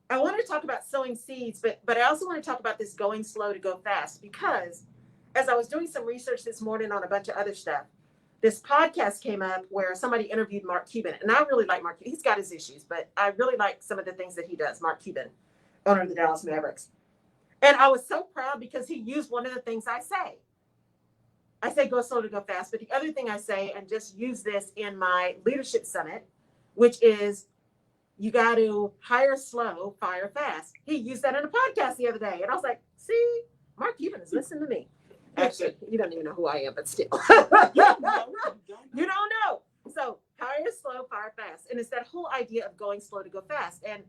I want to talk about sowing seeds, but I also want to talk about this going slow to go fast, because as I was doing some research this morning on a bunch of other stuff, this podcast came up where somebody interviewed Mark Cuban, and I really like Mark. He's got his issues, but I really like some of the things that he does. Mark Cuban, owner of the Dallas Mavericks, and I was so proud because he used one of the things I say. I say go slow to go fast, but the other thing I say, and just use this in my leadership summit, which is you got to hire slow, fire fast. He used that in a podcast the other day. And I was like, see, Mark Cuban is listening to me. Actually, you don't even know who I am, but still. You don't know. So hire slow, fire fast. And it's that whole idea of going slow to go fast. And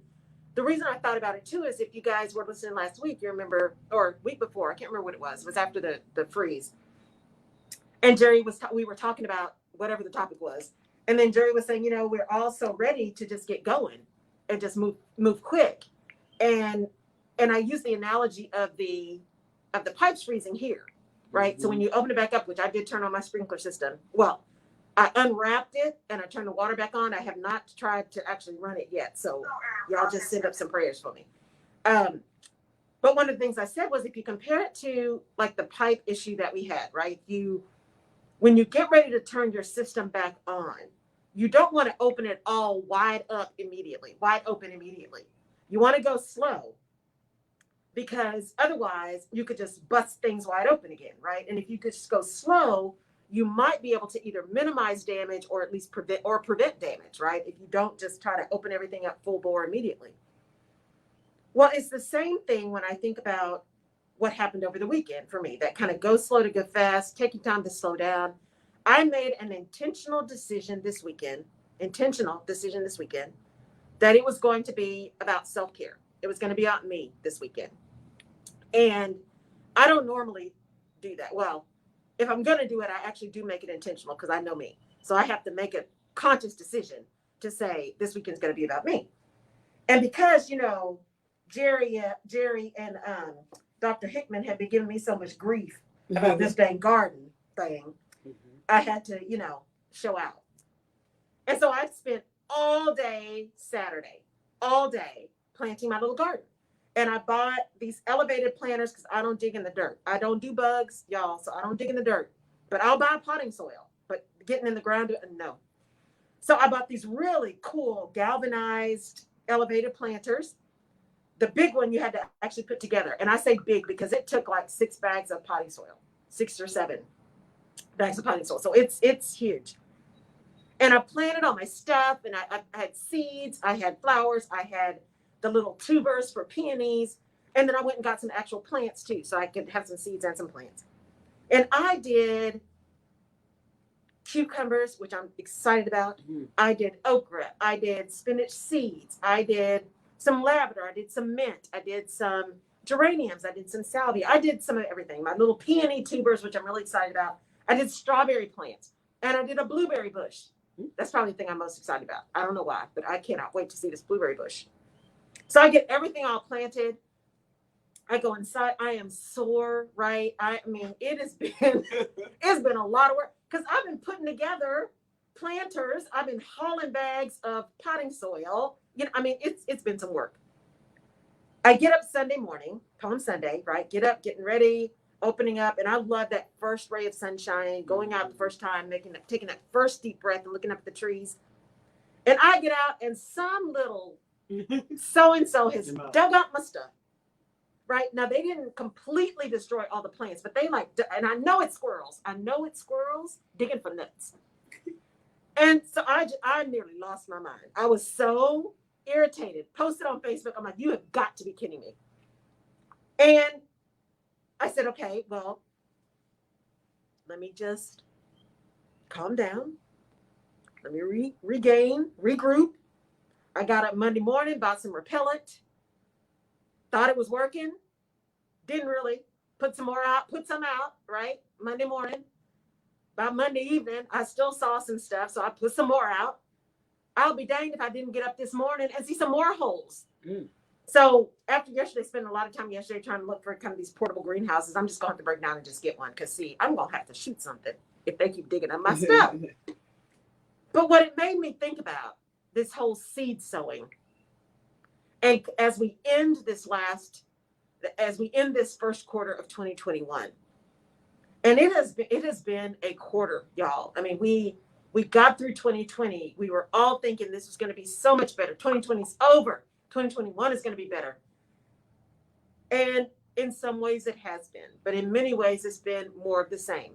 the reason I thought about it too is if you guys were listening last week, you remember, or week before, I can't remember what it was after the freeze. And Jerry we were talking about whatever the topic was. And then Jerry was saying, we're all so ready to just get going and just move quick. And I use the analogy of the pipes freezing here, right? Mm-hmm. So when you open it back up, which I did turn on my sprinkler system, well, I unwrapped it and I turned the water back on. I have not tried to actually run it yet. So y'all just send up some prayers for me. But one of the things I said was, if you compare it to like the pipe issue that we had, right? When you get ready to turn your system back on, you don't want to open it all wide open immediately. You want to go slow, because otherwise you could just bust things wide open again, right? And if you could just go slow, you might be able to either minimize damage or at least prevent damage, right? If you don't just try to open everything up full bore immediately. Well, it's the same thing when I think about what happened over the weekend for me, that kind of go slow to go fast, taking time to slow down. I made an intentional decision this weekend, that it was going to be about self-care. It was going to be about me this weekend. And I don't normally do that. Well, if I'm going to do it, I actually do make it intentional, because I know me. So I have to make a conscious decision to say this weekend's going to be about me. And because, Jerry and Dr. Hickman had been giving me so much grief about this dang garden thing, I had to, show out. And so I spent all day Saturday, planting my little garden. And I bought these elevated planters because I don't dig in the dirt. I don't do bugs, y'all, so I don't dig in the dirt. But I'll buy potting soil. But getting in the ground, no. So I bought these really cool galvanized elevated planters. The big one you had to actually put together. And I say big because it took like 6 bags of potting soil, 6 or 7 bags of potting soil. So it's huge. And I planted all my stuff, and I had seeds, I had flowers, I had the little tubers for peonies. And then I went and got some actual plants too, so I could have some seeds and some plants. And I did cucumbers, which I'm excited about. I did okra. I did spinach seeds. I did some lavender. I did some mint. I did some geraniums. I did some salvia. I did some of everything. My little peony tubers, which I'm really excited about. I did strawberry plants, and I did a blueberry bush. That's probably the thing I'm most excited about. I don't know why, but I cannot wait to see this blueberry bush. So I get everything all planted. I go inside. I am sore, right? I mean, it's been a lot of work, because I've been putting together planters. I've been hauling bags of potting soil. It's been some work. I get up Sunday morning, Palm Sunday, right? Get up, getting ready, opening up. And I love that first ray of sunshine, going out the first time, taking that first deep breath and looking up at the trees. And I get out, and some little so-and-so has dug up my stuff. Right? Now, they didn't completely destroy all the plants, but they and I know it's squirrels. Digging for nuts. And so I nearly lost my mind. I was so irritated. Posted on Facebook. I'm like, you have got to be kidding me. And I said, okay, well, let me just calm down. Let me regroup. I got up Monday morning, bought some repellent. Thought it was working. Didn't really. Put some out, right? Monday morning. By Monday evening, I still saw some stuff, so I put some more out. I'll be danged if I didn't get up this morning and see some more holes. So after yesterday, spending a lot of time yesterday trying to look for kind of these portable greenhouses, I'm just going to have to break down and just get one, because, see, I'm going to have to shoot something if they keep digging up my stuff. But what it made me think about, this whole seed sowing, And as we end this first quarter of 2021, and it has been a quarter, y'all. I mean, we got through 2020. We were all thinking this was going to be so much better. 2020 is over. 2021 is going to be better. And in some ways it has been, but in many ways it's been more of the same.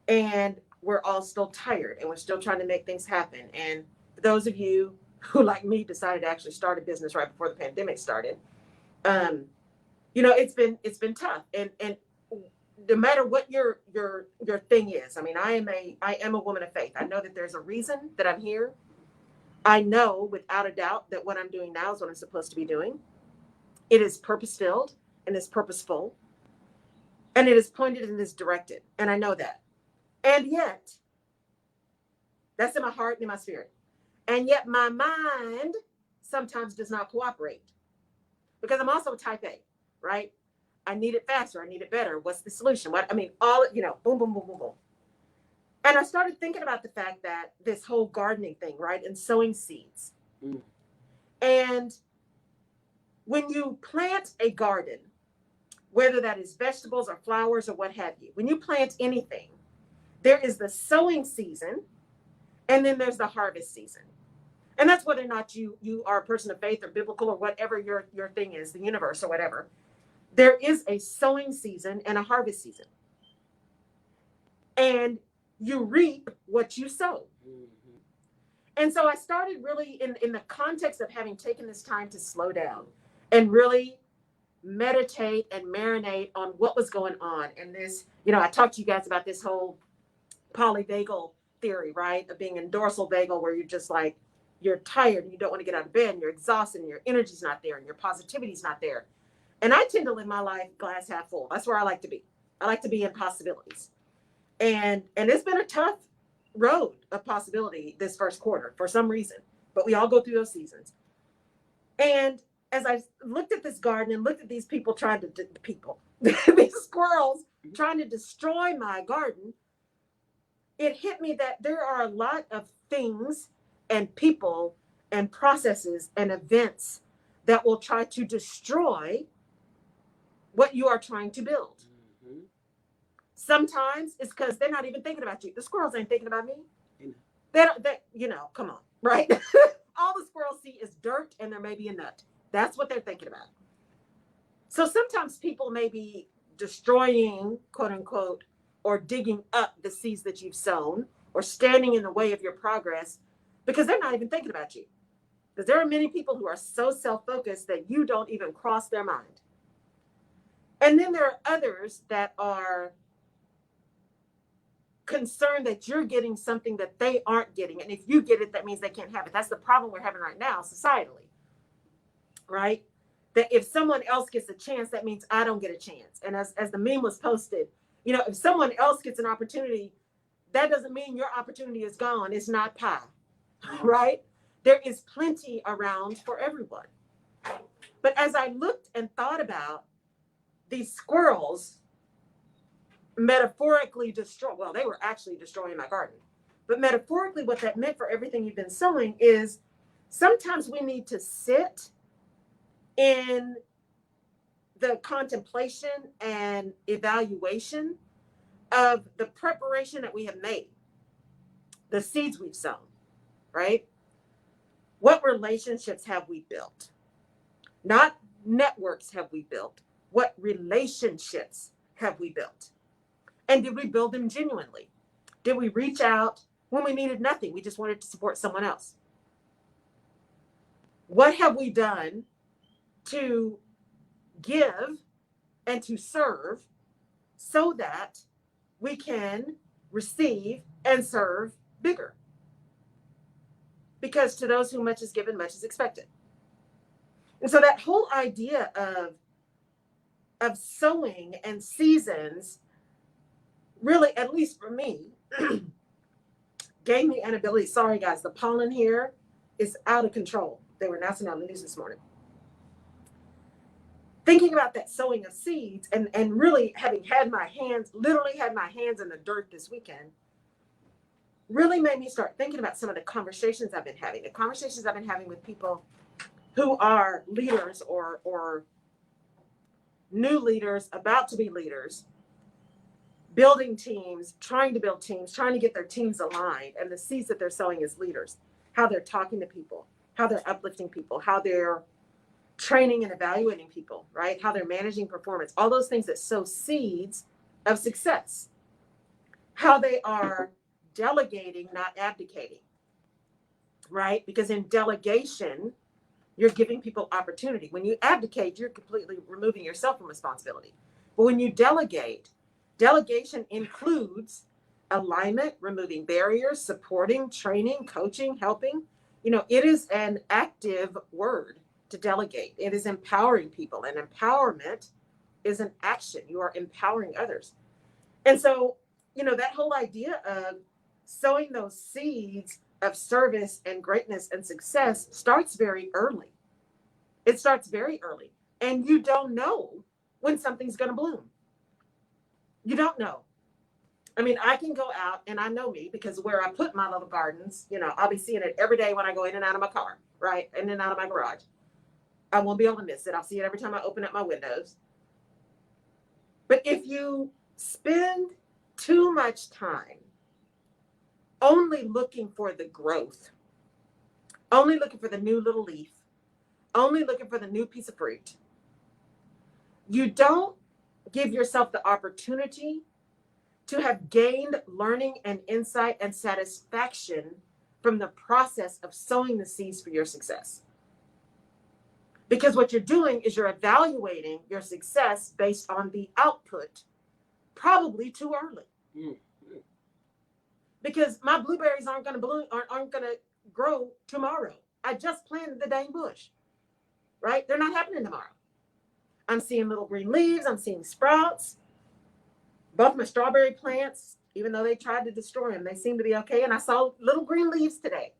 And we're all still tired, and we're still trying to make things happen. And for those of you who, like me, decided to actually start a business right before the pandemic started, it's been tough. And no matter what your thing is, I mean, I am a woman of faith. I know that there's a reason that I'm here. I know without a doubt that what I'm doing now is what I'm supposed to be doing. It is purpose-filled and is purposeful, and it is pointed and is directed. And I know that. And yet, that's in my heart and in my spirit. And yet my mind sometimes does not cooperate, because I'm also a type A, right? I need it faster. I need it better. What's the solution? Boom, boom, boom, boom, boom. And I started thinking about the fact that this whole gardening thing, right? And sowing seeds. Mm. And when you plant a garden, whether that is vegetables or flowers or what have you, when you plant anything, there is the sowing season, and then there's the harvest season. And that's whether or not you are a person of faith or biblical or whatever your thing is, the universe or whatever. There is a sowing season and a harvest season. And you reap what you sow. Mm-hmm. And so I started really in the context of having taken this time to slow down and really meditate and marinate on what was going on. And this, I talked to you guys about this whole polyvagal theory, right? Of being in dorsal vagal, where you're just like, you're tired and you don't want to get out of bed and you're exhausted and your energy's not there and your positivity's not there. And I tend to live my life glass half full. That's where I like to be. I like to be in possibilities. And it's been a tough road of possibility this first quarter for some reason, but we all go through those seasons. And as I looked at this garden and looked at these people these squirrels trying to destroy my garden, it hit me that there are a lot of things and people and processes and events that will try to destroy what you are trying to build. Mm-hmm. Sometimes it's because they're not even thinking about you. The squirrels ain't thinking about me. Mm-hmm. Come on, right? All the squirrels see is dirt and there may be a nut. That's what they're thinking about. So sometimes people may be destroying, quote unquote, or digging up the seeds that you've sown, or standing in the way of your progress, because they're not even thinking about you. Because there are many people who are so self-focused that you don't even cross their mind. And then there are others that are concerned that you're getting something that they aren't getting. And if you get it, that means they can't have it. That's the problem we're having right now societally, right? That if someone else gets a chance, that means I don't get a chance. And as the meme was posted, if someone else gets an opportunity, that doesn't mean your opportunity is gone. It's not pie, right? There is plenty around for everyone. But as I looked and thought about these squirrels metaphorically they were actually destroying my garden. But metaphorically, what that meant for everything you've been sowing is sometimes we need to sit in the contemplation and evaluation of the preparation that we have made, the seeds we've sown, right? What relationships have we built? Not networks have we built. What relationships have we built? And did we build them genuinely? Did we reach out when we needed nothing? We just wanted to support someone else. What have we done to give and to serve so that we can receive and serve bigger? Because to those whom much is given, much is expected. And so that whole idea of sowing and seasons really, at least for me, gave me an ability. Sorry, guys, the pollen here is out of control. They were announcing on the news this morning. Thinking about that sowing of seeds and really having literally had my hands in the dirt this weekend, really made me start thinking about some of the conversations I've been having with people who are leaders or new leaders, about to be leaders, building teams, trying to build teams, trying to get their teams aligned, and the seeds that they're sowing as leaders, how they're talking to people, how they're uplifting people, how they're training and evaluating people, right? How they're managing performance, all those things that sow seeds of success, how they are delegating, not abdicating, right? Because in delegation, you're giving people opportunity. When you abdicate, you're completely removing yourself from responsibility. But when you delegate, delegation includes alignment, removing barriers, supporting, training, coaching, helping. You know, it is an active word to delegate. It is empowering people, and empowerment is an action. You are empowering others. And so, you know, that whole idea of sowing those seeds of service and greatness and success starts very early. It starts very early. And you don't know when something's going to bloom. You don't know. I mean, I can go out, and I know me because where I put my little gardens, you know, I'll be seeing it every day when I go in and out of my car, right? In and out of my garage. I won't be able to miss it. I'll see it every time I open up my windows. But if you spend too much time only looking for the growth, only looking for the new little leaf, only looking for the new piece of fruit, you don't give yourself the opportunity to have gained learning and insight and satisfaction from the process of sowing the seeds for your success. Because what you're doing is you're evaluating your success based on the output, probably too early. Mm-hmm. Because my blueberries aren't going to bloom, aren't going to grow tomorrow. I just planted the dang bush, right? They're not happening tomorrow. I'm seeing little green leaves. I'm seeing sprouts. Both my strawberry plants, even though they tried to destroy them, they seem to be okay. And I saw little green leaves today.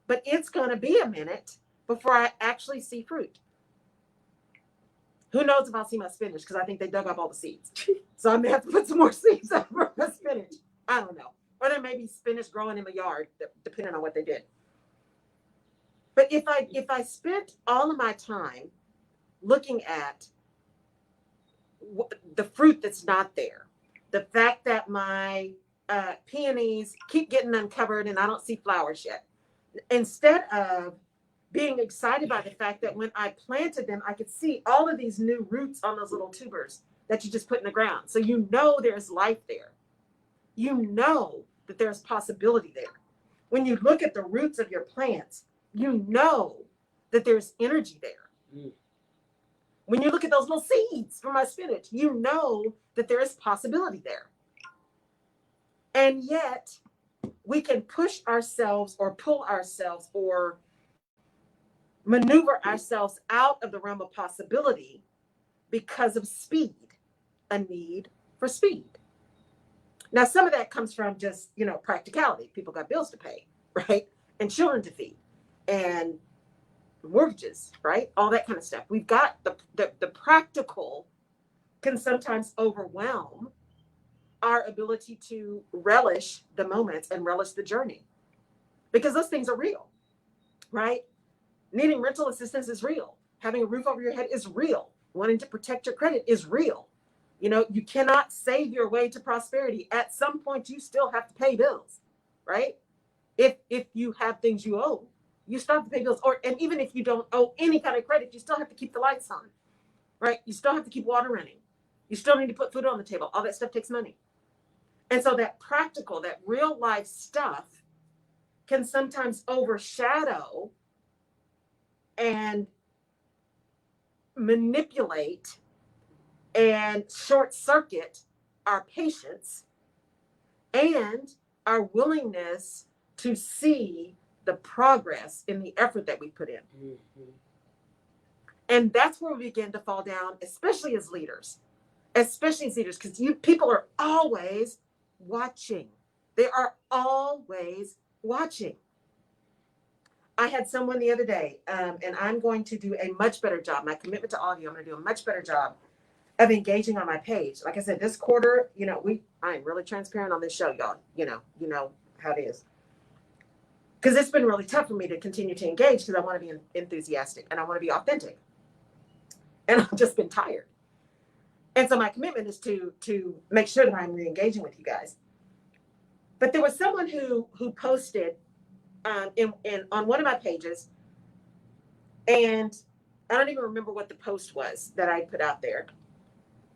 But it's going to be a minute before I actually see fruit. Who knows if I'll see my spinach, because I think they dug up all the seeds. So I may have to put some more seeds over my spinach. I don't know. Or there may be spinach growing in my yard, depending on what they did. But if I spent all of my time looking at the fruit that's not there, the fact that my peonies keep getting uncovered and I don't see flowers yet, instead of being excited by the fact that when I planted them, I could see all of these new roots on those little tubers that you just put in the ground. So you know there's life there. You know that there's possibility there. When you look at the roots of your plants, you know that there's energy there. Mm. When you look at those little seeds from my spinach, you know that there is possibility there. And yet, we can push ourselves or pull ourselves or maneuver ourselves out of the realm of possibility because of speed, a need for speed. Now, some of that comes from just, you know, practicality. People got bills to pay, right? And children to feed and mortgages, right? All that kind of stuff. We've got the practical can sometimes overwhelm our ability to relish the moments and relish the journey, because those things are real, right? Needing rental assistance is real. Having a roof over your head is real. Wanting to protect your credit is real. You know, you cannot save your way to prosperity. At some point, you still have to pay bills, right? If you have things you owe, you still have to pay bills. And even if you don't owe any kind of credit, you still have to keep the lights on, right? You still have to keep water running. You still need to put food on the table. All that stuff takes money. And so that practical, that real life stuff can sometimes overshadow and manipulate and short circuit our patience and our willingness to see the progress in the effort that we put in. Mm-hmm. And that's where we begin to fall down, especially as leaders, because people are always watching. They are always watching. I had someone the other day, and I'm going to do a much better job. My commitment to all of you, I'm going to do a much better job of engaging on my page. Like I said, this quarter, you know, I'm really transparent on this show, y'all. You know how it is. Because it's been really tough for me to continue to engage because I want to be enthusiastic and I want to be authentic. And I've just been tired. And so my commitment is to make sure that I'm re-engaging with you guys. But there was someone who posted in on one of my pages, and I don't even remember what the post was that I put out there.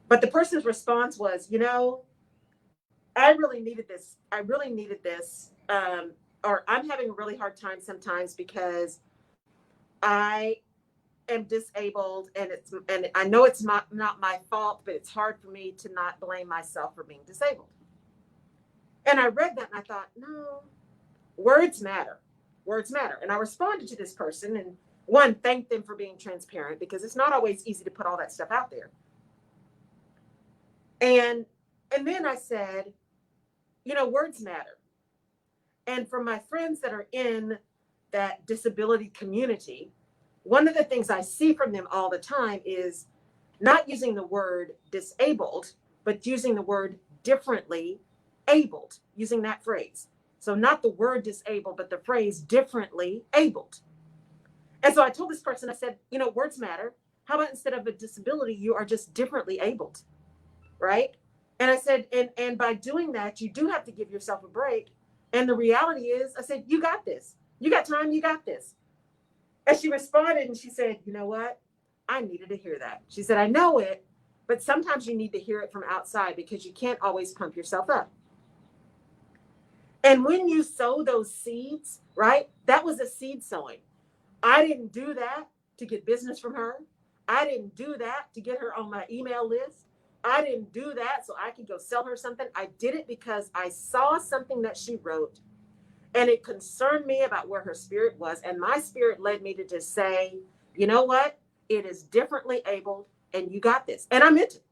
But the person's response was, I really needed this. I really needed this. Or I'm having a really hard time sometimes because I am disabled, and I know it's not my fault, but it's hard for me to not blame myself for being disabled. And I read that and I thought, no, words matter. Words matter. And I responded to this person and one, thanked them for being transparent because it's not always easy to put all that stuff out there. And then I said, words matter. And for my friends that are in that disability community, one of the things I see from them all the time is not using the word disabled, but using the word differently abled, using that phrase. So not the word disabled, but the phrase differently abled. And so I told this person, I said, words matter. How about instead of a disability, you are just differently abled, right? And I said, and by doing that, you do have to give yourself a break. And the reality is, I said, you got this. You got time, you got this. And she responded and she said, you know what? I needed to hear that. She said, I know it, but sometimes you need to hear it from outside because you can't always pump yourself up. And when you sow those seeds, right, that was a seed sowing. I didn't do that to get business from her. I didn't do that to get her on my email list. I didn't do that so I could go sell her something. I did it because I saw something that she wrote and it concerned me about where her spirit was. And my spirit led me to just say, you know what? It is differently abled and you got this. And I meant it.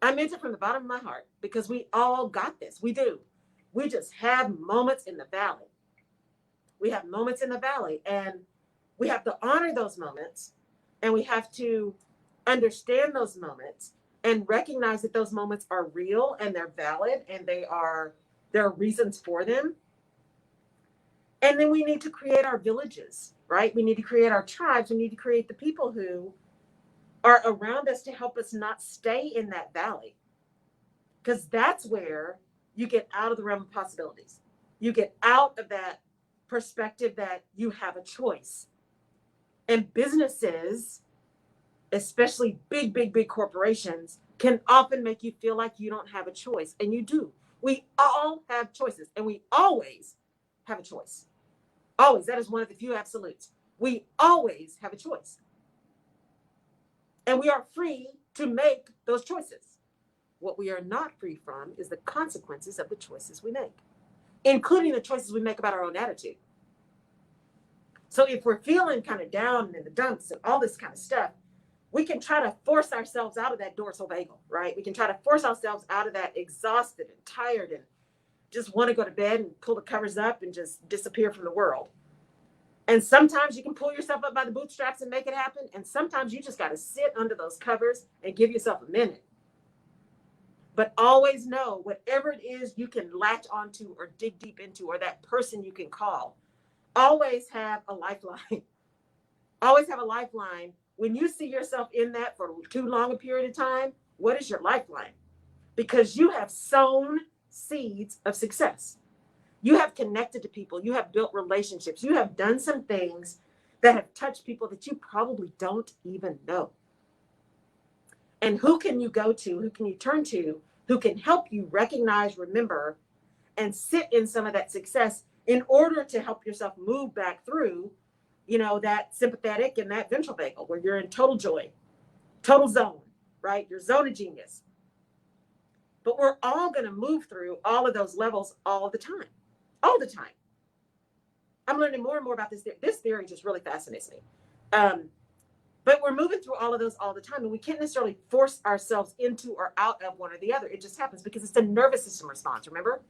I meant it from the bottom of my heart because we all got this. We do. We just have moments in the valley. We have moments in the valley and we have to honor those moments and we have to understand those moments and recognize that those moments are real and they're valid and there are reasons for them. And then we need to create our villages, right? We need to create our tribes. We need to create the people who are around us to help us not stay in that valley. Because that's where you get out of the realm of possibilities. You get out of that perspective that you have a choice. And businesses, especially big corporations, can often make you feel like you don't have a choice. And you do. We all have choices and we always have a choice. Always. That is one of the few absolutes. We always have a choice. And we are free to make those choices. What we are not free from is the consequences of the choices we make, including the choices we make about our own attitude. So if we're feeling kind of down and in the dumps and all this kind of stuff, we can try to force ourselves out of that dorsal vagal, right? We can try to force ourselves out of that exhausted and tired and just want to go to bed and pull the covers up and just disappear from the world. And sometimes you can pull yourself up by the bootstraps and make it happen. And sometimes you just got to sit under those covers and give yourself a minute. But always know whatever it is you can latch onto or dig deep into, or that person you can call, always have a lifeline. Always have a lifeline. When you see yourself in that for too long a period of time, what is your lifeline? Because you have sown seeds of success. You have connected to people. You have built relationships. You have done some things that have touched people that you probably don't even know. And who can you go to? Who can you turn to? Who can help you recognize, remember, and sit in some of that success in order to help yourself move back through, that sympathetic and that ventral vagal where you're in total joy, total zone, right? Your zone of genius. But we're all going to move through all of those levels all the time. All the time. I'm learning more and more about this theory. This theory just really fascinates me. But we're moving through all of those all the time. And we can't necessarily force ourselves into or out of one or the other. It just happens because it's a nervous system response, remember?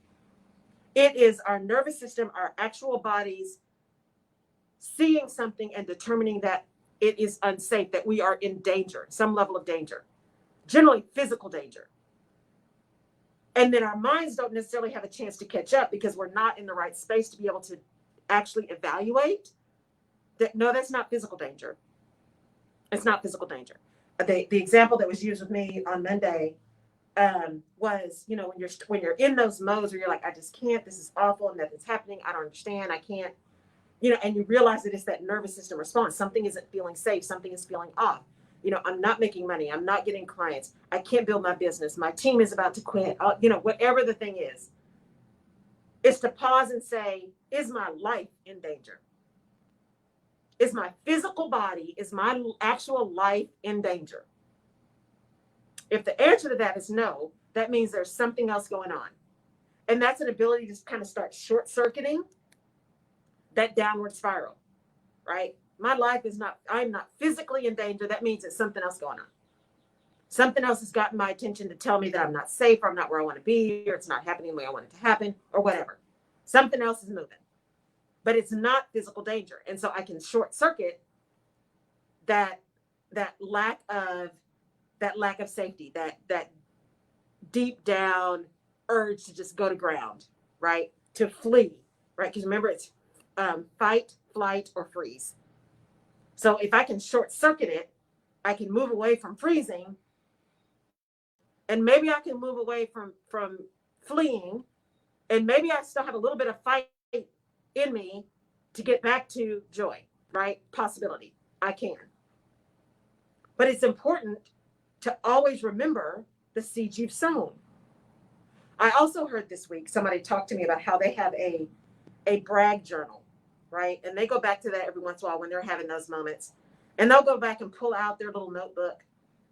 It is our nervous system, our actual bodies seeing something and determining that it is unsafe, that we are in danger, some level of danger, generally physical danger. And then our minds don't necessarily have a chance to catch up because we're not in the right space to be able to actually evaluate that, no, that's not physical danger. It's not physical danger. The example that was used with me on Monday was, you know, when you're in those modes where you're like, I just can't, this is awful, nothing's happening, I don't understand, I can't, you know, and you realize that it's that nervous system response. Something isn't feeling safe, something is feeling off. You know, I'm not making money, I'm not getting clients, I can't build my business, my team is about to quit, you know, whatever the thing is to pause and say, is my life in danger? Is my physical body, is my actual life in danger? If the answer to that is no, that means there's something else going on. And that's an ability to kind of start short circuiting that downward spiral, right? My life is not, I'm not physically in danger. That means there's something else going on. Something else has gotten my attention to tell me that I'm not safe, or I'm not where I want to be, or it's not happening the way I want it to happen, or whatever. Something else is moving, but it's not physical danger. And so I can short circuit that lack of safety, that deep down urge to just go to ground, right? To flee, right? Because remember, it's fight, flight, or freeze. So if I can short circuit it, I can move away from freezing, and maybe I can move away from fleeing, and maybe I still have a little bit of fight in me to get back to joy, right? Possibility. I can. But it's important to always remember the seeds you've sown. I also heard this week somebody talk to me about how they have a brag journal, right? And they go back to that every once in a while when they're having those moments. And they'll go back and pull out their little notebook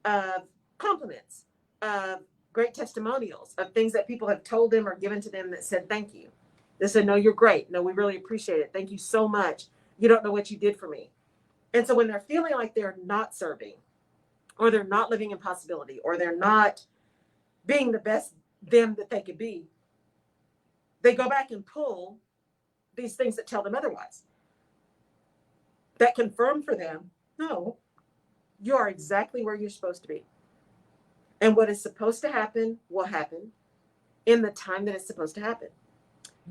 of compliments, of great testimonials, of things that people have told them or given to them that said, thank you. They said, no, you're great. No, we really appreciate it. Thank you so much. You don't know what you did for me. And so when they're feeling like they're not serving, or they're not living in possibility, or they're not being the best them that they could be, they go back and pull these things that tell them otherwise, that confirm for them, no, you are exactly where you're supposed to be. And what is supposed to happen will happen in the time that it's supposed to happen.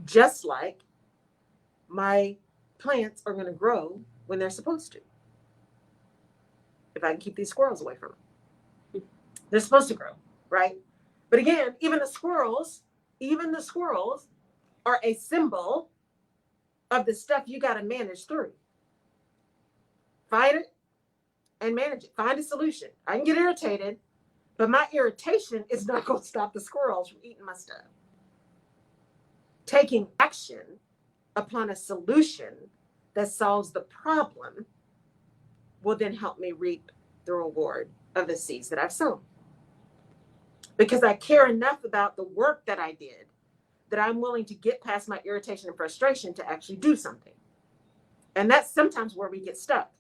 Just like my plants are going to grow when they're supposed to. If I can keep these squirrels away from them. They're supposed to grow, right? But again, even the squirrels are a symbol of the stuff you got to manage through. Fight it and manage it. Find a solution. I can get irritated, but my irritation is not going to stop the squirrels from eating my stuff. Taking action upon a solution that solves the problem will then help me reap the reward of the seeds that I've sown. Because I care enough about the work that I did that I'm willing to get past my irritation and frustration to actually do something. And that's sometimes where we get stuck.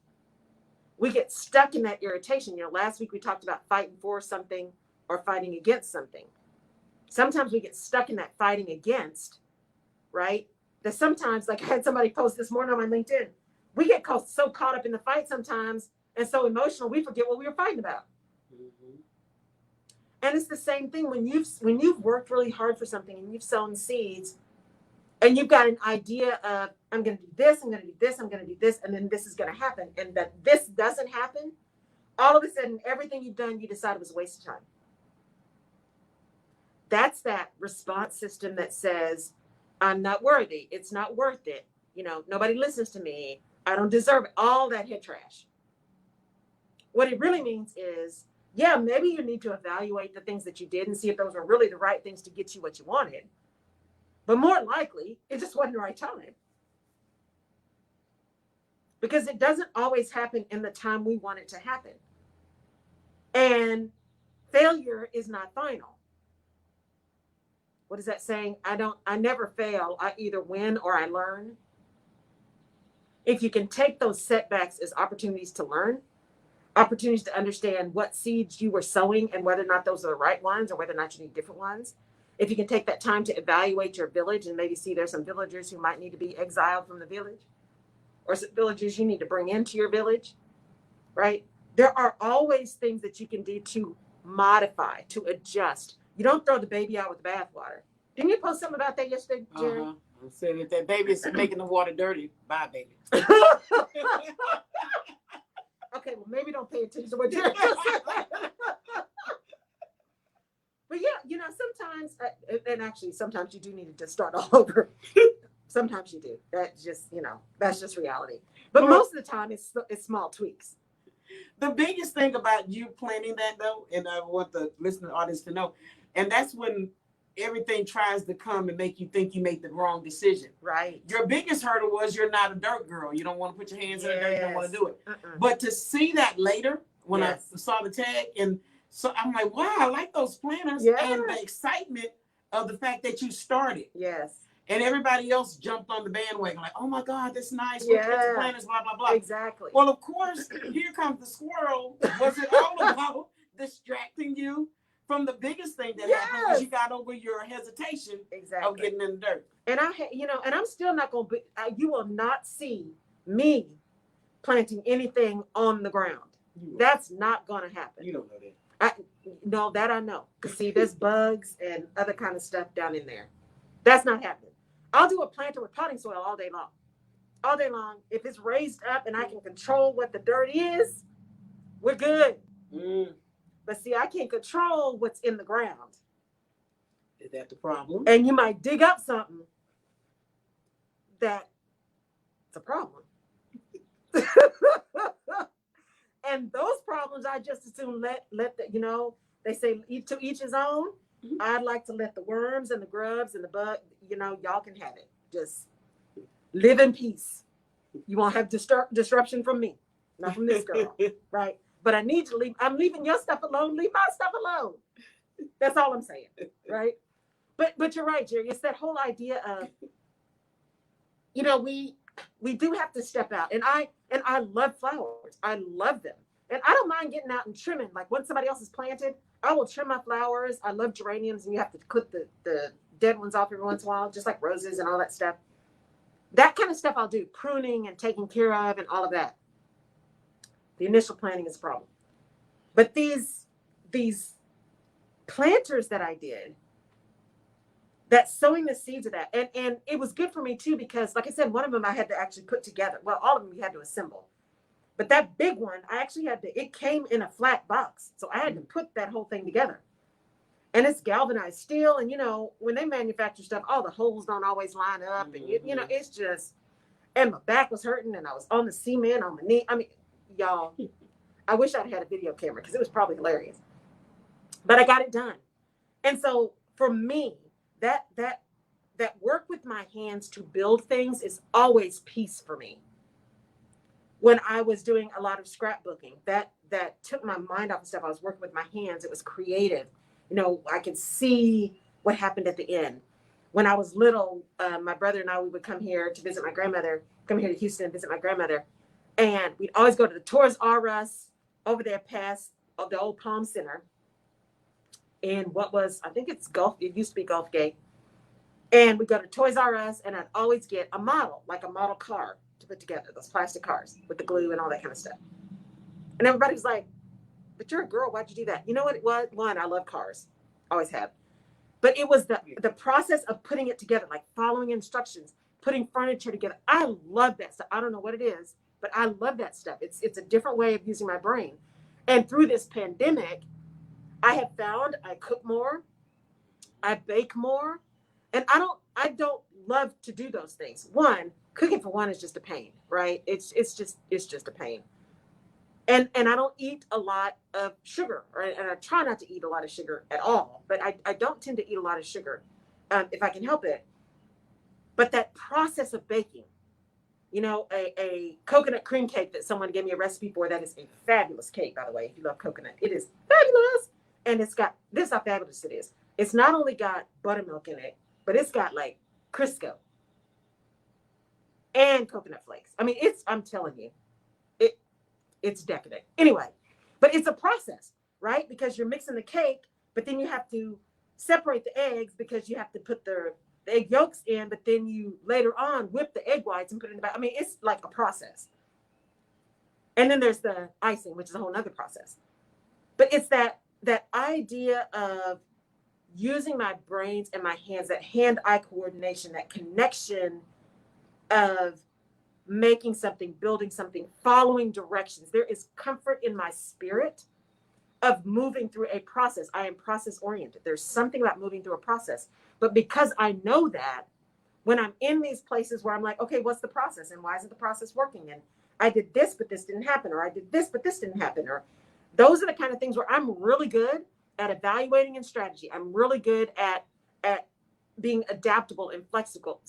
We get stuck in that irritation. You know, last week we talked about fighting for something or fighting against something. Sometimes we get stuck in that fighting against, right? That sometimes, like I had somebody post this morning on my LinkedIn, we get so caught up in the fight sometimes and so emotional, we forget what we were fighting about. Mm-hmm. And it's the same thing when you've worked really hard for something and you've sown seeds and you've got an idea of, I'm going to do this, I'm going to do this, I'm going to do this, and then this is going to happen. And that this doesn't happen, all of a sudden, everything you've done, you decided was a waste of time. That's that response system that says, I'm not worthy. It's not worth it. You know, nobody listens to me. I don't deserve it. All that head trash. What it really means is, yeah, maybe you need to evaluate the things that you did and see if those were really the right things to get you what you wanted. But more likely, it just wasn't the right time. Because it doesn't always happen in the time we want it to happen. And failure is not final. What is that saying? I never fail. I either win or I learn. If you can take those setbacks as opportunities to learn, opportunities to understand what seeds you were sowing and whether or not those are the right ones or whether or not you need different ones. If you can take that time to evaluate your village and maybe see there's some villagers who might need to be exiled from the village, or some villagers you need to bring into your village, right? There are always things that you can do to modify, to adjust. You don't throw the baby out with the bathwater. Didn't you post something about that yesterday, Jerry? I said if that baby is making the water dirty, bye, baby. Okay, well, maybe don't pay attention to what you're saying. But yeah, sometimes, and actually, sometimes you do need to just start all over. Sometimes you do. That's just reality. But most of the time, it's small tweaks. The biggest thing about you planning that, though, and I want the listening audience to know, and that's when everything tries to come and make you think you made the wrong decision. Right. Your biggest hurdle was you're not a dirt girl. You don't want to put your hands in the dirt. You don't want to do it. But to see that later, when I saw the tag, and so I'm like, wow, I like those planners and the excitement of the fact that you started. Yes. And everybody else jumped on the bandwagon, like, oh my God, that's nice. Look at the planners, blah, blah, blah. Exactly. Well, of course, here comes the squirrel. Was it all about distracting you from the biggest thing that happened? Because you got over your hesitation of getting in the dirt. And and I'm still not going to be, you will not see me planting anything on the ground. That's not going to happen. You don't know that. I know. Because see, there's bugs and other kind of stuff down in there. That's not happening. I'll do a planter with potting soil all day long. All day long. If it's raised up and I can control what the dirt is, we're good. But see, I can't control what's in the ground. Is that the problem? And you might dig up something that's a problem. And those problems, I just assume let they say to each his own. I'd like to let the worms and the grubs and the bug, y'all can have it. Just live in peace. You won't have disruption from me, not from this girl, right? But I need to leave. I'm leaving your stuff alone. Leave my stuff alone. That's all I'm saying, right? But you're right, Jerry. It's that whole idea of, we do have to step out. And I love flowers. I love them. And I don't mind getting out and trimming. Like when somebody else has planted, I will trim my flowers. I love geraniums, and you have to clip the dead ones off every once in a while, just like roses and all that stuff. That kind of stuff I'll do, pruning and taking care of and all of that. The initial planting is a problem. But these planters that I did, that sowing the seeds of that, and it was good for me too, because like I said, one of them I had to actually put together. Well, all of them we had to assemble. But that big one, I actually it came in a flat box. So I had to put that whole thing together. And it's galvanized steel. And, when they manufacture stuff, all the holes don't always line up. And, it's just, and my back was hurting and I was on the cement on my knee. I mean, y'all, I wish I'd had a video camera because it was probably hilarious. But I got it done. And so for me, that work with my hands to build things is always peace for me. When I was doing a lot of scrapbooking, that took my mind off of stuff. I was working with my hands. It was creative. I could see what happened at the end. When I was little, my brother and I, we would come here to visit my grandmother, come here to Houston and visit my grandmother. And we'd always go to the Toys R Us over there past the old Palm Center. And I think it's it used to be Gulf Gate. And we go to Toys R Us, and I'd always get a model, like a model car to put together, those plastic cars with the glue and all that kind of stuff. And everybody was like, but you're a girl, why'd you do that? You know what it was? One, I love cars. Always have. But it was the process of putting it together, like following instructions, putting furniture together. I love that stuff. I don't know what it is, but I love that stuff. It's a different way of using my brain. And through this pandemic, I have found I cook more, I bake more, and I don't love to do those things. One, cooking for one is just a pain, right? It's just a pain. And I don't eat a lot of sugar, right? And I try not to eat a lot of sugar at all, but I don't tend to eat a lot of sugar if I can help it. But that process of baking, a coconut cream cake that someone gave me a recipe for, that is a fabulous cake, by the way. If you love coconut, it is fabulous. And this is how fabulous it is. It's not only got buttermilk in it, but it's got like Crisco and coconut flakes. I mean, I'm telling you, it's decadent. Anyway, but it's a process, right? Because you're mixing the cake, but then you have to separate the eggs because you have to put the egg yolks in, but then you later on whip the egg whites and put it in the back. I mean, it's like a process. And then there's the icing, which is a whole nother process. But it's that idea of using my brains and my hands, that hand-eye coordination, that connection of making something, building something, following directions. There is comfort in my spirit of moving through a process. I am process oriented. There's something about moving through a process. But because I know that, when I'm in these places where I'm like, okay, what's the process? And why isn't the process working? And I did this, but this didn't happen. Or I did this, but this didn't happen. Or those are the kind of things where I'm really good at evaluating and strategy. I'm really good at being adaptable and flexible.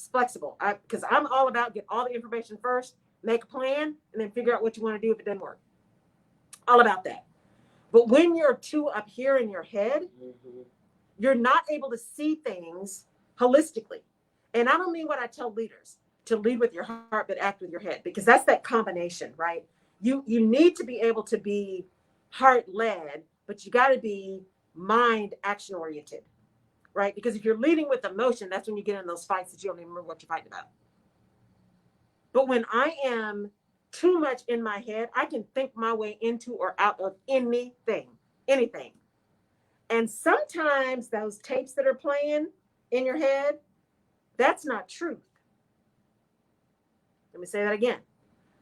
Because I'm all about get all the information first, make a plan, and then figure out what you want to do if it doesn't work. All about that. But when you're too up here in your head, you're not able to see things holistically. And I don't mean what I tell leaders, to lead with your heart, but act with your head, because that's that combination, right? You need to be able to be heart-led, but you got to be mind action-oriented, right? Because if you're leading with emotion, that's when you get in those fights that you don't even remember what you're fighting about. But when I am too much in my head, I can think my way into or out of anything. And sometimes those tapes that are playing in your head, that's not truth. Let me say that again.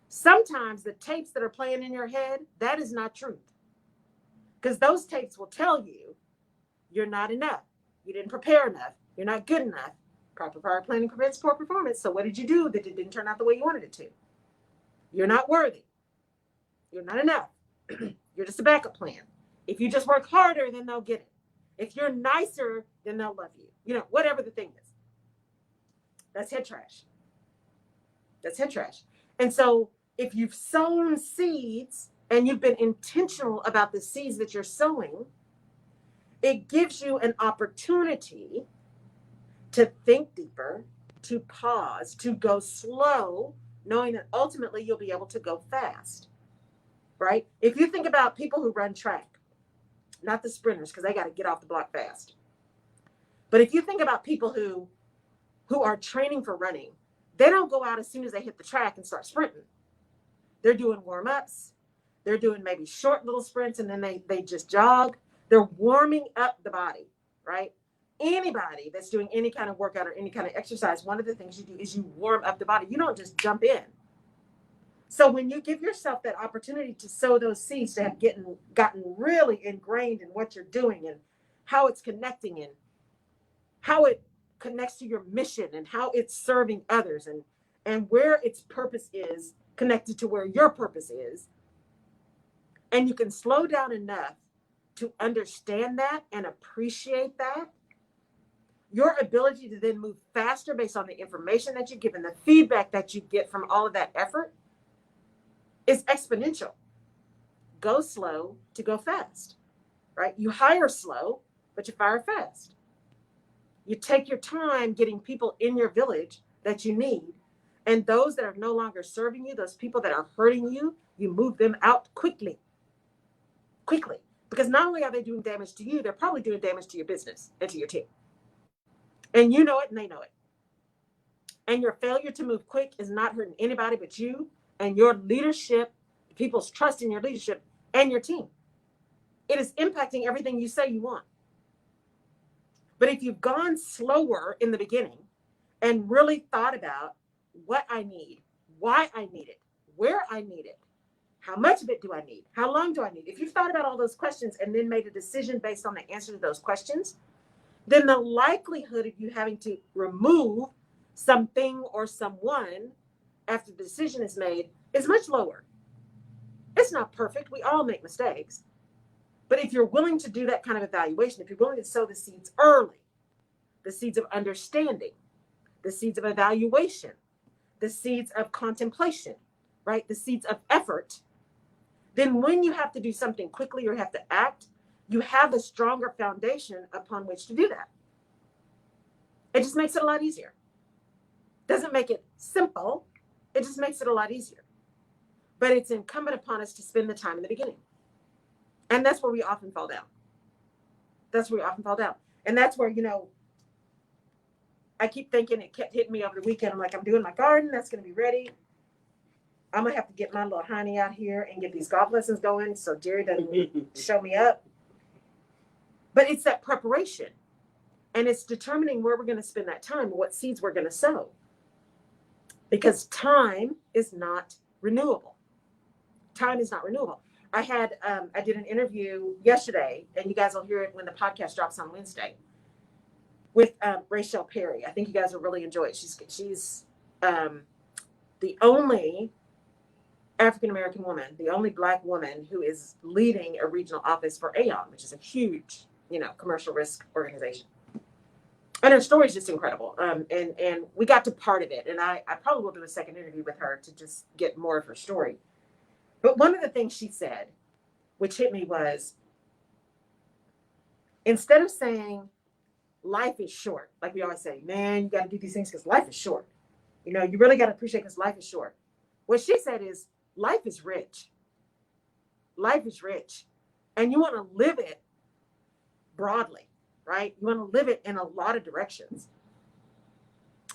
Sometimes the tapes that are playing in your head, that is not truth. Because those tapes will tell you you're not enough. You didn't prepare enough. You're not good enough. Proper prior planning prevents poor performance. So what did you do that it didn't turn out the way you wanted it to? You're not worthy. You're not enough. You're just a backup plan. If you just work harder, then they'll get it. If you're nicer, then they'll love you. You know, whatever the thing is. That's head trash. That's head trash. And so if you've sown seeds and you've been intentional about the seeds that you're sowing, it gives you an opportunity to think deeper, to pause, to go slow, knowing that ultimately you'll be able to go fast, right? If you think about people who run track, not the sprinters, because they got to get off the block fast. But if you think about people who are training for running, they don't go out as soon as they hit the track and start sprinting. They're doing warm-ups. They're doing maybe short little sprints, and then they just jog. They're warming up the body, right? Anybody that's doing any kind of workout or any kind of exercise, one of the things you do is you warm up the body. You don't just jump in. So when you give yourself that opportunity to sow those seeds, to have gotten really ingrained in what you're doing and how it's connecting and how it connects to your mission and how it's serving others and where its purpose is connected to where your purpose is, and you can slow down enough to understand that and appreciate that, your ability to then move faster based on the information that you give and the feedback that you get from all of that effort is exponential. Go slow to go fast, right? You hire slow, but you fire fast. You take your time getting people in your village that you need, and those that are no longer serving you, those people that are hurting you, you move them out quickly. Because not only are they doing damage to you, they're probably doing damage to your business and to your team. And you know it and they know it. And your failure to move quick is not hurting anybody but you and your leadership, people's trust in your leadership and your team. It is impacting everything you say you want. But if you've gone slower in the beginning and really thought about what I need, why I need it, where I need it, how much of it do I need, how long do I need? If you've thought about all those questions and then made a decision based on the answer to those questions, then the likelihood of you having to remove something or someone after the decision is made is much lower. It's not perfect. We all make mistakes. But if you're willing to do that kind of evaluation, if you're willing to sow the seeds early, the seeds of understanding, the seeds of evaluation, the seeds of contemplation, right? The seeds of effort, then when you have to do something quickly or have to act, you have a stronger foundation upon which to do that. It just makes it a lot easier. Doesn't make it simple. It just makes it a lot easier. But it's incumbent upon us to spend the time in the beginning. And that's where we often fall down. And that's where, I keep thinking, it kept hitting me over the weekend. I'm like, I'm doing my garden. That's going to be ready. I'm going to have to get my little honey out here and get these golf lessons going so Jerry doesn't show me up. But it's that preparation. And it's determining where we're going to spend that time, what seeds we're going to sow. Because time is not renewable. Time is not renewable. I did an interview yesterday, and you guys will hear it when the podcast drops on Wednesday, with Rachel Perry. I think you guys will really enjoy it. She's the only African-American woman, the only Black woman who is leading a regional office for Aon, which is a huge, commercial risk organization. And her story is just incredible. And we got to part of it. And I probably will do a second interview with her to just get more of her story. But one of the things she said, which hit me, was instead of saying life is short, like we always say, man, you got to do these things because life is short. You really got to appreciate because life is short. What she said is life is rich. Life is rich. And you want to live it broadly. Right? You want to live it in a lot of directions.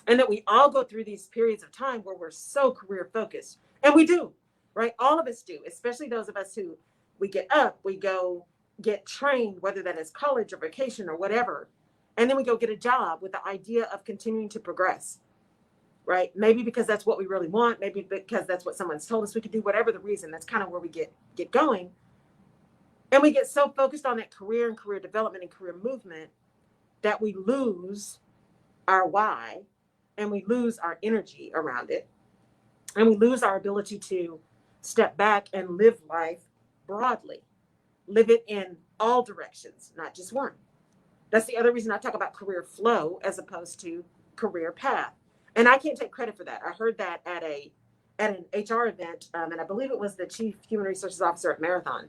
And that we all go through these periods of time where we're so career focused. And we do, right? All of us do, especially those of us who we get up, we go get trained, whether that is college or vacation or whatever. And then we go get a job with the idea of continuing to progress, right? Maybe because that's what we really want. Maybe because that's what someone's told us we could do, whatever the reason. That's kind of where we get going. And we get so focused on that career and career development and career movement that we lose our why, and we lose our energy around it, and we lose our ability to step back and live life broadly, live it in all directions, not just one. That's the other reason I talk about career flow as opposed to career path. And I can't take credit for that. I heard that at an HR event, and I believe it was the Chief Human Resources Officer at Marathon,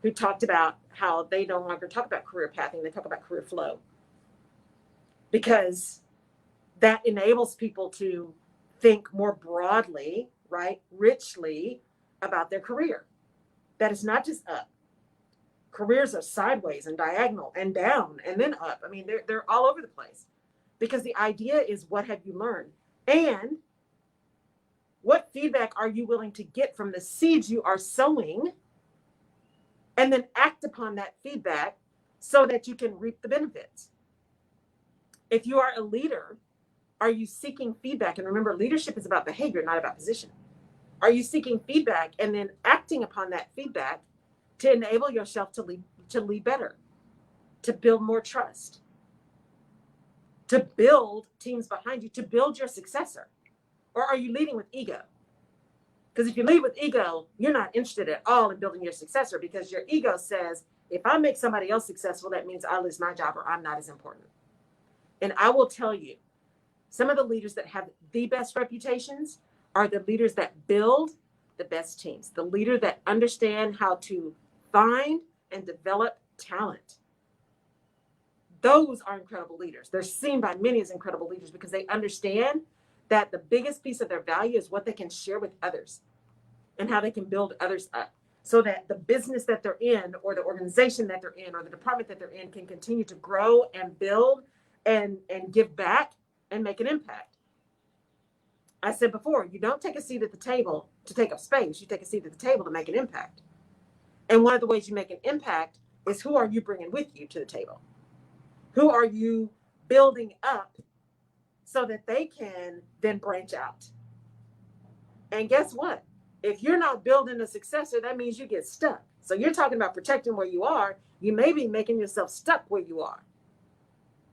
who talked about how they no longer talk about career pathing, they talk about career flow. Because that enables people to think more broadly, right, richly about their career. That is not just up. Careers are sideways and diagonal and down and then up. I mean, they're all over the place. Because the idea is, what have you learned? And what feedback are you willing to get from the seeds you are sowing? And then act upon that feedback so that you can reap the benefits. If you are a leader, are you seeking feedback? And remember, leadership is about behavior, not about position. Are you seeking feedback and then acting upon that feedback to enable yourself to lead better, to build more trust, to build teams behind you, to build your successor? Or are you leading with ego? Because if you lead with ego, you're not interested at all in building your successor, because your ego says, if I make somebody else successful, that means I lose my job or I'm not as important. And I will tell you, some of the leaders that have the best reputations are the leaders that build the best teams, the leader that understand how to find and develop talent. Those are incredible leaders. They're seen by many as incredible leaders because they understand that the biggest piece of their value is what they can share with others and how they can build others up, so that the business that they're in, or the organization that they're in, or the department that they're in, can continue to grow and build and give back and make an impact. I said before, you don't take a seat at the table to take up space. You take a seat at the table to make an impact. And one of the ways you make an impact is, who are you bringing with you to the table? Who are you building up so that they can then branch out? And guess what? If you're not building a successor, that means you get stuck. So you're talking about protecting where you are. You may be making yourself stuck where you are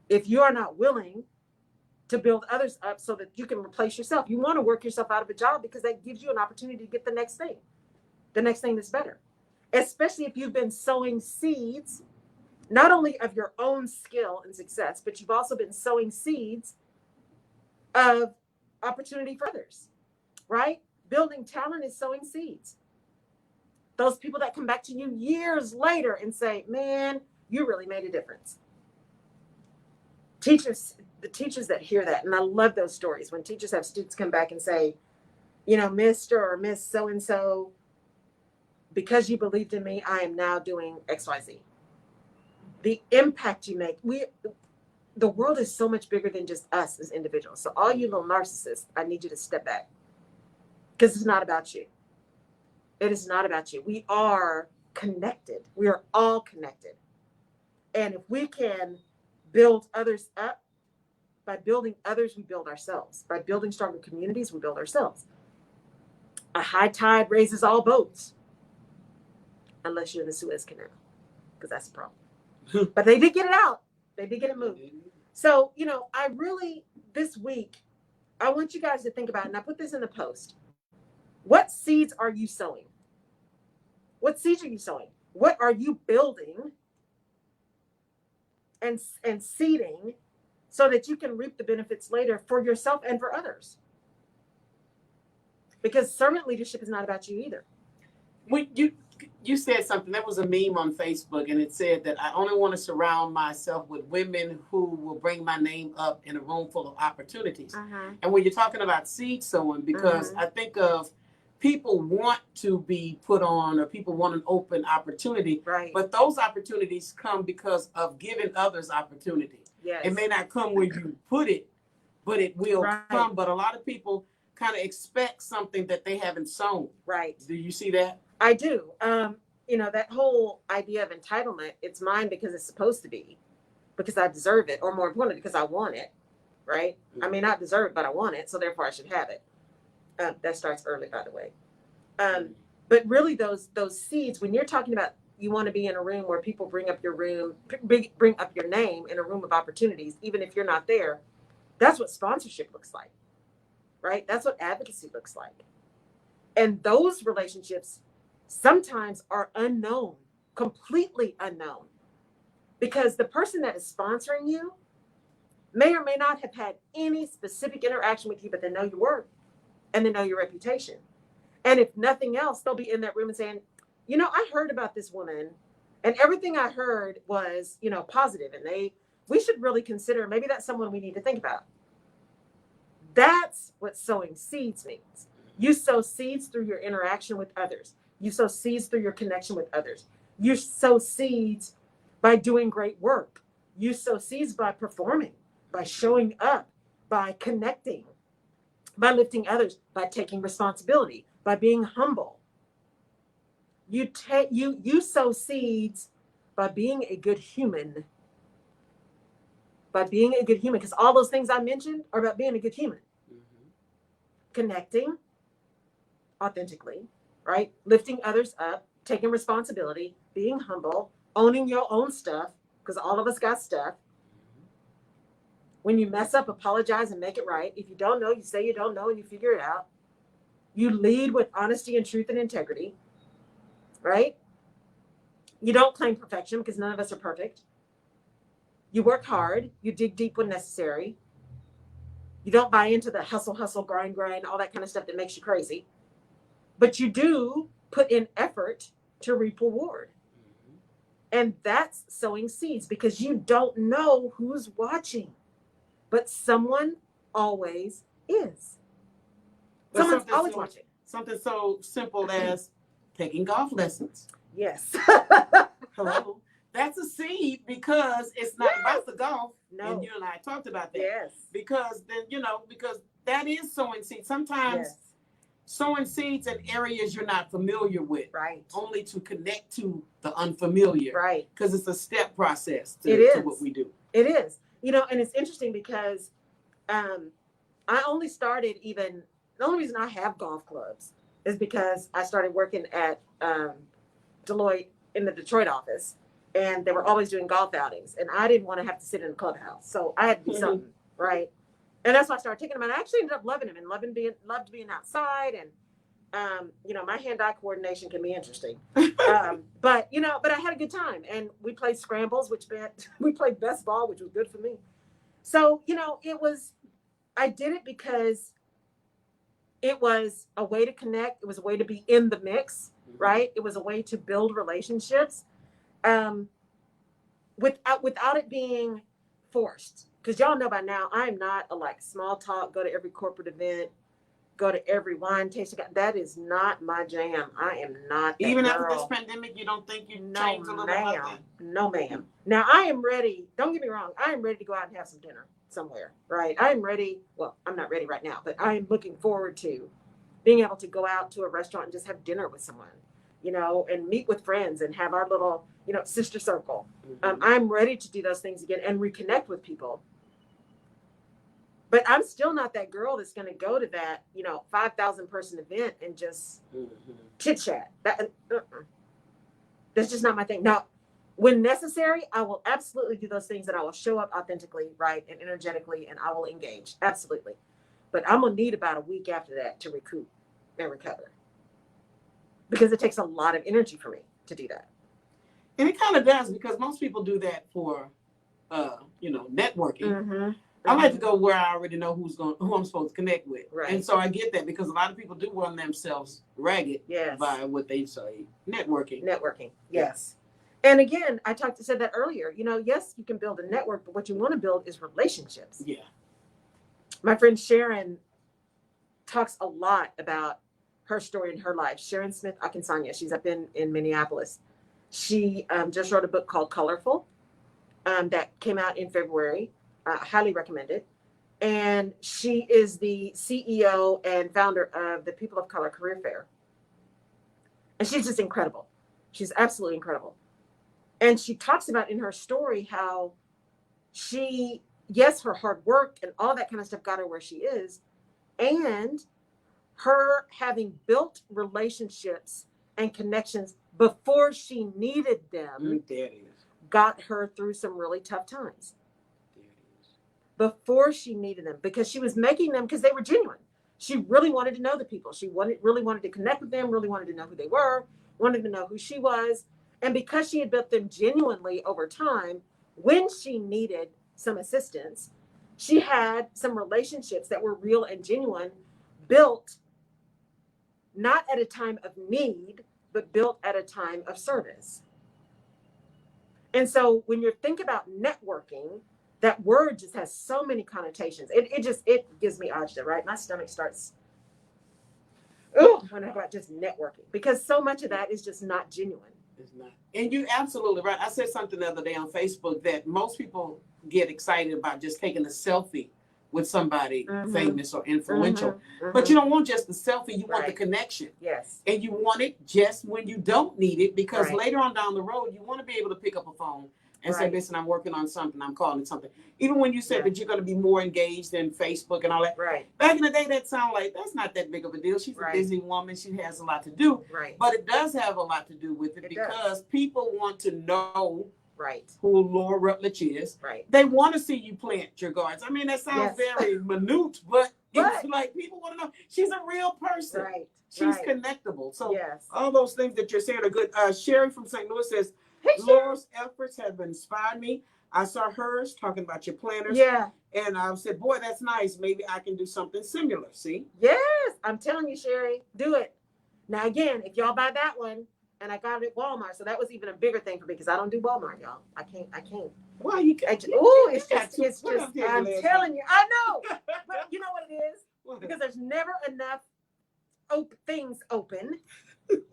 if you are not willing to build others up so that you can replace yourself. You want to work yourself out of a job because that gives you an opportunity to get the next thing that's better. Especially if you've been sowing seeds, not only of your own skill and success, but you've also been sowing seeds of opportunity for others, right? Building talent is sowing seeds. Those people that come back to you years later and say, man, you really made a difference. The teachers that hear that, and I love those stories when teachers have students come back and say, Mr. or Miss so-and-so, because you believed in me, I am now doing XYZ. The impact you make, the world is so much bigger than just us as individuals. So all you little narcissists, I need you to step back, because it's not about you. It is not about you. We are connected. We are all connected. And if we can build others up. By building others, we build ourselves. By building stronger communities, we build ourselves. A high tide raises all boats, unless you're in the Suez Canal, because that's the problem. But they did get it out. They did get it moved. So, I really, this week, I want you guys to think about, and I put this in the post. What seeds are you sowing? What seeds are you sowing? What are you building and seeding so that you can reap the benefits later for yourself and for others? Because servant leadership is not about you either. When you said something, that was a meme on Facebook, and it said that I only want to surround myself with women who will bring my name up in a room full of opportunities. And when you're talking about seed sowing, because I think of people want to be put on, or people want an open opportunity, right? But those opportunities come because of giving others opportunity. Yes. It may not come where you put it, but it will come. But a lot of people kind of expect something that they haven't sown. Right. Do you see that? I do. That whole idea of entitlement, it's mine because it's supposed to be, because I deserve it, or more importantly, because I want it, right? I may not deserve it, but I want it, so therefore I should have it. That starts early, by the way. But really, those seeds, when you're talking about you want to be in a room where people bring up your name in a room of opportunities, even if you're not there, that's what sponsorship looks like, right? That's what advocacy looks like. And those relationships sometimes are unknown, completely unknown, because the person that is sponsoring you may or may not have had any specific interaction with you, but they know your work and they know your reputation. And if nothing else, they'll be in that room and saying, I heard about this woman, and everything I heard was, positive, and we should really consider, maybe that's someone we need to think about. That's what sowing seeds means. You sow seeds through your interaction with others. You sow seeds through your connection with others. You sow seeds by doing great work. You sow seeds by performing, by showing up, by connecting, by lifting others, by taking responsibility, by being humble. You sow seeds by being a good human. By being a good human, because all those things I mentioned are about being a good human. Connecting authentically, right? Lifting others up, taking responsibility, being humble, owning your own stuff, because all of us got stuff. When you mess up, apologize and make it right. If you don't know, you say you don't know and you figure it out. You lead with honesty and truth and integrity, right? You don't claim perfection, because none of us are perfect. You work hard. You dig deep when necessary. You don't buy into the hustle, grind, all that kind of stuff that makes you crazy. But you do put in effort to reap reward. And that's sowing seeds, because you don't know who's watching. But someone always is. Someone's always watching. Something so simple as taking golf lessons. Yes. Hello. That's a seed, because it's not about the golf. No. And you and I talked about that. Yes. Because then, because that is sowing seeds. Sometimes sowing seeds in areas you're not familiar with. Right. Only to connect to the unfamiliar. Right. Because it's a step process to what we do. It is. And it's interesting because I only started the only reason I have golf clubs is because I started working at Deloitte in the Detroit office, and they were always doing golf outings, and I didn't want to have to sit in a clubhouse, so I had to do something, right? And that's why I started taking them, and I actually ended up loving them and loved being outside, and my hand-eye coordination can be interesting, but I had a good time, and we played scrambles, which meant we played best ball, which was good for me. So I did it because it was a way to connect. It was a way to be in the mix, right? It was a way to build relationships, without it being forced. Because y'all know by now, I'm not a small talk, go to every corporate event, go to every wine tasting. That is not my jam. I am not that Even girl. after this pandemic, you don't think you changed a little bit about that? No, ma'am. Now, I am ready. Don't get me wrong. I am ready to go out and have some dinner somewhere, right? I am ready. Well, I'm not ready right now, but I am looking forward to being able to go out to a restaurant and just have dinner with someone. you know, and meet with friends and have our little, you know, sister circle. I'm ready to do those things again and reconnect with people. But I'm still not that girl that's going to go to that, you know, 5,000 person event and just chit chat. That's just not my thing. Now, when necessary, I will absolutely do those things, and I will show up authentically, right, and energetically, and I will engage. Absolutely. But I'm going to need about a week after that to recoup and recover, because it takes a lot of energy for me to do that. And it kind of does, because most people do that for, you know, networking. I like to go where I already know who I'm supposed to connect with. Right. And so I get that, because a lot of people do run themselves ragged by what they say, networking. Networking, yes. And again, I said that earlier, you know, yes, you can build a network, but what you want to build is relationships. Yeah. My friend Sharon talks a lot about her story in her life. Sharon Smith Akinsanya, she's up in Minneapolis. She just wrote a book called Colorful that came out in February. Highly recommend it. And she is the CEO and founder of the People of Color Career Fair. And she's just incredible. She's absolutely incredible. And she talks about in her story how she, yes, her hard work and all that kind of stuff got her where she is. And her having built relationships and connections before she needed them got her through some really tough times. Before she needed them, because she was making them because they were genuine. She really wanted to know the people. She really wanted to connect with them, really wanted to know who they were, wanted to know who she was. And because she had built them genuinely over time, when she needed some assistance, she had some relationships that were real and genuine, built not at a time of need, but built at a time of service. And so when you think about networking, that word just has so many connotations. It gives me agita, right? My stomach starts, when I about just networking, because so much of that is just not genuine. It's not. And you're absolutely right. I said something the other day on Facebook that most people get excited about just taking a selfie with somebody famous or influential. But you don't want just the selfie, you want the connection. Yes. And you want it just when you don't need it, because later on down the road, you want to be able to pick up a phone and say, listen, I'm working on something, I'm calling something. Even when you said that you're going to be more engaged in Facebook and all that. Right. Back in the day, that sounded like, that's not that big of a deal. She's a busy woman. She has a lot to do. Right. But it does have a lot to do with it because people want to know who Laura Rutledge is. Right. They want to see you plant your gardens. I mean, that sounds very minute, but it's like people want to know she's a real person. Right. She's connectable. So all those things that you're saying are good. Sherry from St. Louis says, Laura's efforts have inspired me. I saw hers talking about your planters. Yeah. And I said, boy, that's nice. Maybe I can do something similar. See? Yes. I'm telling you, Sherry, do it. Now, again, if y'all buy that one, and I got it at Walmart, so that was even a bigger thing for me because I don't do Walmart, y'all. I can't. Well, you can. It's just, I'm telling you, I know. But you know what it is? Because there's never enough things open.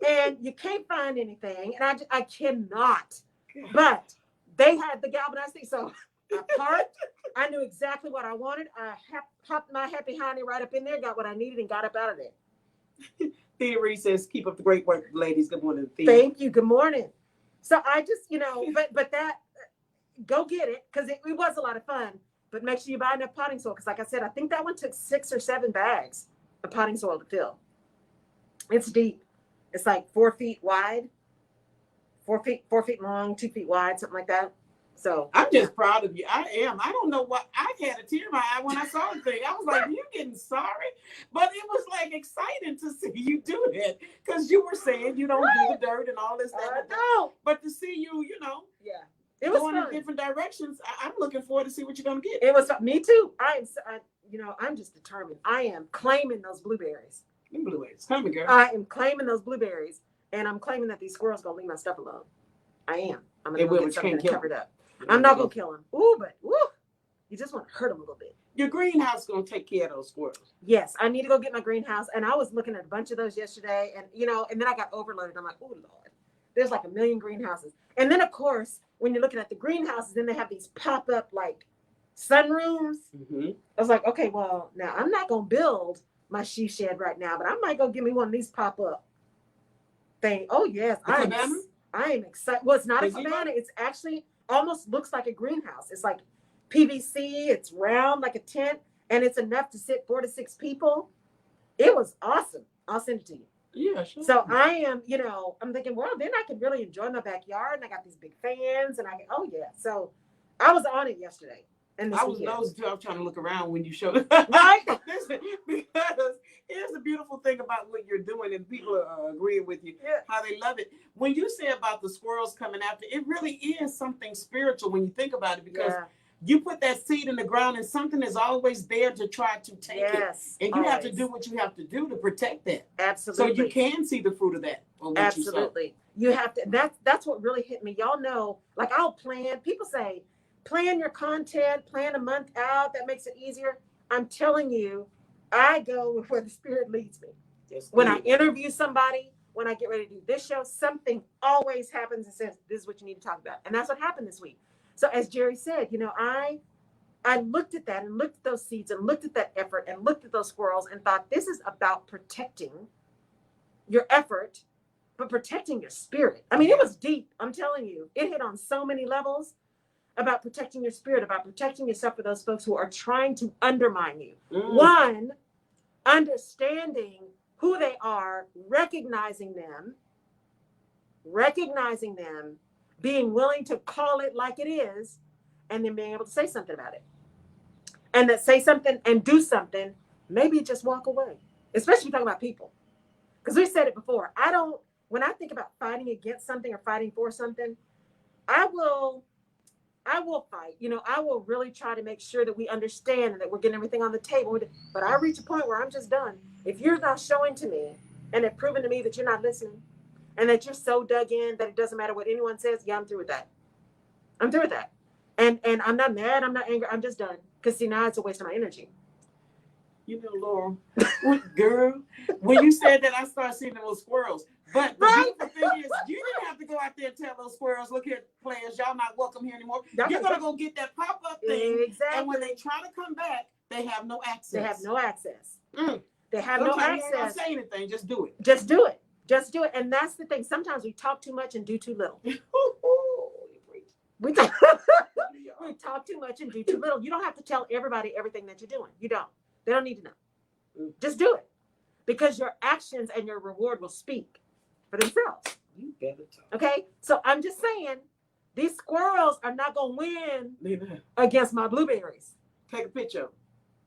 And you can't find anything, and I cannot. But they had the galvanized thing, so I parked. I knew exactly what I wanted. I popped my happy honey right up in there, got what I needed, and got up out of there. Thea Reed says, "Keep up the great work, ladies." Good morning, Thea. Thank you. Good morning. So I just, but that, go get it, because it was a lot of fun. But make sure you buy enough potting soil, because like I said, I think that one took 6 or 7 bags of potting soil to fill. It's deep. It's like 4 feet wide, 4 feet long, 2 feet wide, something like that. So I'm just proud of you. I am. I don't know what, I had a tear in my eye when I saw the thing. I was like, you getting sorry? But it was like exciting to see you do that, because you were saying you don't do the dirt and all this. But to see you, it was going in different directions. I'm looking forward to see what you're going to get. It was me too. I'm just determined. I am claiming those blueberries. Blueberries, coming, girl. I am claiming those blueberries, and I'm claiming that these squirrels gonna leave my stuff alone. I am. I'm gonna get something covered up. I'm not gonna kill them. But you just want to hurt them a little bit. Your greenhouse is gonna take care of those squirrels. Yes, I need to go get my greenhouse, and I was looking at a bunch of those yesterday, and and then I got overloaded. I'm like, oh Lord, there's like 1 million greenhouses, and then of course when you're looking at the greenhouses, then they have these pop up like sunrooms. I was like, okay, well now I'm not gonna build my she shed right now, but I might go get me one of these pop-up thing. Oh yes, I am excited. Well, it's not a cabana. It's actually almost looks like a greenhouse. It's like PVC. It's round like a tent, and it's enough to sit 4 to 6 people. It was awesome. I'll send it to you. Yeah, sure. So I am, I'm thinking, well, then I can really enjoy my backyard, and I got these big fans, and oh yeah. So I was on it yesterday. And I was trying to look around when you showed it. Right? Because here's the beautiful thing about what you're doing, and people are agreeing with you, how they love it. When you say about the squirrels coming after, it really is something spiritual when you think about it, because you put that seed in the ground and something is always there to try to take it. And you have to do what you have to do to protect that. Absolutely. So you can see the fruit of that. Absolutely. You have to, that's what really hit me. Y'all know, like I'll plan, people say, plan your content, plan a month out. That makes it easier. I'm telling you, I go with where the Spirit leads me. When I interview somebody, when I get ready to do this show, something always happens and says, this is what you need to talk about. And that's what happened this week. So as Jerry said, I looked at that and looked at those seeds and looked at that effort and looked at those squirrels and thought, this is about protecting your effort, but protecting your spirit. I mean, it was deep. I'm telling you, it hit on so many levels. About protecting your spirit, about protecting yourself for those folks who are trying to undermine you. One, understanding who they are, recognizing them, being willing to call it like it is, and then being able to say something about it. And that say something and do something, maybe just walk away, especially talking about people. Because we said it before. When I think about fighting against something or fighting for something, I will fight. I will really try to make sure that we understand and that we're getting everything on the table. But I reach a point where I'm just done. If you're not showing to me and have proven to me that you're not listening and that you're so dug in that it doesn't matter what anyone says, I'm through with that. I'm through with that. And I'm not mad. I'm not angry. I'm just done. Because see, now it's a waste of my energy. Laura, girl, when you said that, I started seeing those squirrels. But the beautiful thing is, you didn't have to go out there and tell those squirrels, look here, players, y'all not welcome here anymore. You're going to go get that pop-up thing. Exactly. And when they try to come back, they have no access. They have no access. They have no access. You don't say anything, just do it. Just do it. Just do it. And that's the thing. Sometimes we talk too much and do too little. We talk too much and do too little. You don't have to tell everybody everything that you're doing. You don't. They don't need to know. Just do it. Because your actions and your reward will speak for themselves. You better talk. Okay? So I'm just saying, these squirrels are not going to win against my blueberries. Take a picture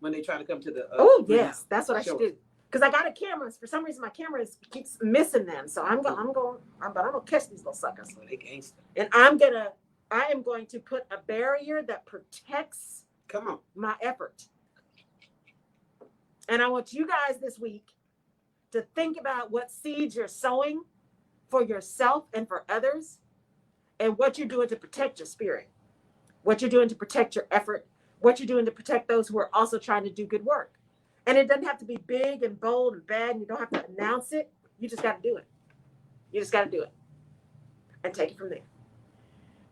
when they try to come to the... yes. That's what I should do. Because I got a camera. For some reason, my camera keeps missing them. So I'm going to catch these little suckers. Oh, they gangster. And I am going to put a barrier that protects my effort. And I want you guys this week to think about what seeds you're sowing for yourself and for others, and what you're doing to protect your spirit, what you're doing to protect your effort, what you're doing to protect those who are also trying to do good work. And it doesn't have to be big and bold and bad, and you don't have to announce it. You just got to do it. You just got to do it and take it from there.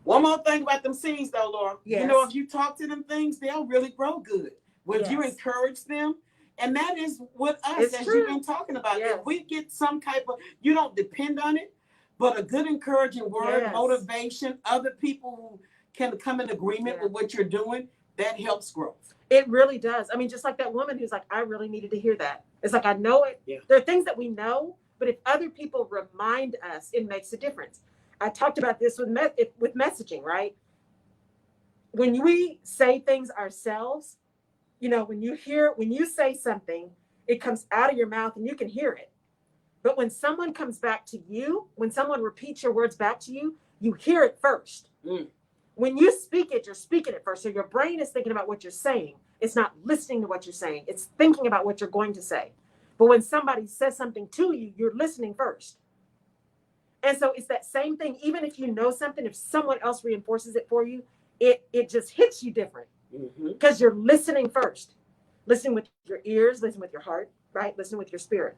One more thing about them seeds, though, Laura. Yes. If you talk to them things, they'll really grow good. If you encourage them, and that is what us, as you've been talking about. Yes. If we get some type of, you don't depend on it, but a good encouraging word, motivation, other people who can come in agreement with what you're doing, that helps growth. It really does. I mean, just like that woman who's like, I really needed to hear that. It's like, I know it. Yeah. There are things that we know, but if other people remind us, it makes a difference. I talked about this with messaging, right? When we say things ourselves, when you say something, it comes out of your mouth and you can hear it. But when someone comes back to you, when someone repeats your words back to you, you hear it first. When you speak it, you're speaking it first. So your brain is thinking about what you're saying. It's not listening to what you're saying. It's thinking about what you're going to say. But when somebody says something to you, you're listening first. And so it's that same thing. Even if you know something, if someone else reinforces it for you, it just hits you different. Because you're listening first. Listen with your ears, listen with your heart, right? Listen with your spirit.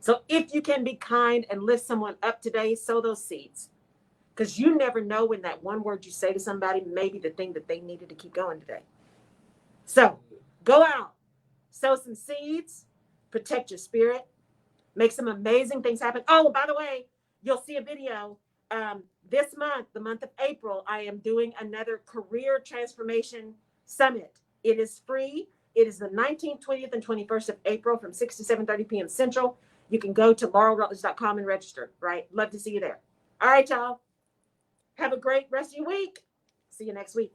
So if you can be kind and lift someone up today, sow those seeds. Because you never know when that one word you say to somebody may be the thing that they needed to keep going today. So go out, sow some seeds, protect your spirit, make some amazing things happen. Oh, by the way, you'll see a video this month, the month of April. I am doing another career transformation summit. It is free. It is the 19th, 20th, and 21st of April from 6 to 7:30 p.m. Central. You can go to laurelrutledge.com and register, right? Love to see you there. All right, y'all. Have a great rest of your week. See you next week.